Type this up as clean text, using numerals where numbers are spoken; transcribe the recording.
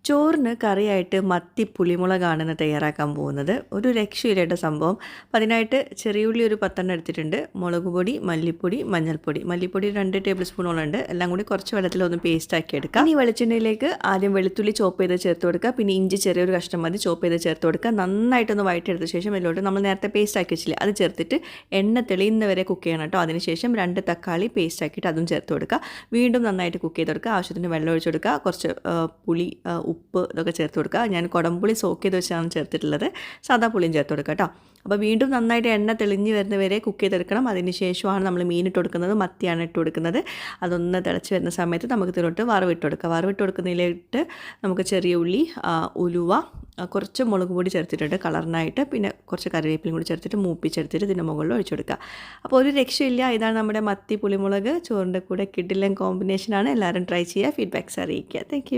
ചോറിന് കറിയായിട്ട് മത്തി പുളിമുളകാണ് ഇന്ന് തയ്യാറാക്കാൻ പോകുന്നത്. ഒരു രക്ഷയില്ല കേട്ടോ സംഭവം. അപ്പം അതിനായിട്ട് ചെറിയ ഉള്ളി ഒരു 10 എടുത്തിട്ടുണ്ട്, മുളക് പൊടി, മല്ലിപ്പൊടി, മഞ്ഞൾപ്പൊടി. മല്ലിപ്പൊടി 2 ടേബിൾ സ്പൂണോളം ഉണ്ട്. എല്ലാം കൂടി കുറച്ച് വെള്ളത്തിലൊന്ന് പേസ്റ്റ് ആക്കി എടുക്കാം. ഇനി വെളിച്ചെണ്ണയിലേക്ക് ആദ്യം വെളുത്തുള്ളി ചോപ്പ് ചെയ്ത് ചേർത്ത് കൊടുക്കുക, പിന്നെ ഇഞ്ചി ചെറിയൊരു കഷ്ണം മതി ചോപ്പ് ചെയ്ത് ചേർത്ത് കൊടുക്കുക. നന്നായിട്ടൊന്ന് വഴറ്റിയെടുത്ത ശേഷം ഇതിലോട്ട് നമ്മൾ നേരത്തെ പേസ്റ്റ് ആക്കി വെച്ചില്ലേ അത് ചേർത്തിട്ട് എണ്ണ തെളിയുന്നവരെ കുക്ക് ചെയ്യണം കേട്ടോ. അതിനുശേഷം 2 തക്കാളി പേസ്റ്റ് ആക്കിയിട്ട് അതും ചേർത്ത് കൊടുക്കുക. വീണ്ടും നന്നായിട്ട് കുക്ക് ചെയ്ത് കൊടുക്കുക. ആവശ്യത്തിന് വെള്ളം ഒഴിച്ച് കൊടുക്കുക. കുറച്ച് പുളി, ഉപ്പ് ഇതൊക്കെ ചേർത്ത് കൊടുക്കുക. ഞാൻ കുടംപുളി സോക്ക് ചെയ്ത് വെച്ചാണ് ചേർത്തിട്ടുള്ളത്. സാധാ പുളിയും ചേർത്ത് കൊടുക്കുക കേട്ടോ. അപ്പോൾ വീണ്ടും നന്നായിട്ട് എണ്ണ തെളിഞ്ഞ് വരുന്നവരെ കുക്ക് ചെയ്തെടുക്കണം. അതിന് ശേഷമാണ് നമ്മൾ മീൻ ഇട്ട് കൊടുക്കുന്നത്, മത്തിയാണ് ഇട്ട് കൊടുക്കുന്നത്. അതൊന്ന് തിളച്ച് വരുന്ന സമയത്ത് നമുക്ക് ഇതിലോട്ട് വറവിട്ട് കൊടുക്കുക. വറവിട്ട് കൊടുക്കുന്നതിലിട്ട് നമുക്ക് ചെറിയ ഉള്ളി, ഉലുവ, കുറച്ച് മുളക് പൊടി ചേർത്തിട്ടുണ്ട് കളറിനായിട്ട്, പിന്നെ കുറച്ച് കറിവേപ്പിലും കൂടി ചേർത്തിട്ട് മൂപ്പിച്ചെടുത്തിട്ട് ഇതിൻ്റെ മുകളിൽ ഒഴിച്ചു കൊടുക്കുക. അപ്പോൾ ഒരു രക്ഷയില്ല. ഇതാണ് നമ്മുടെ മത്തി പുളിമുളക്. ചോറിൻ്റെ കൂടെ കിടിലൻ കോമ്പിനേഷനാണ്. എല്ലാവരും ട്രൈ ചെയ്യുക, ഫീഡ്ബാക്ക്സ് അറിയിക്കുക. താങ്ക്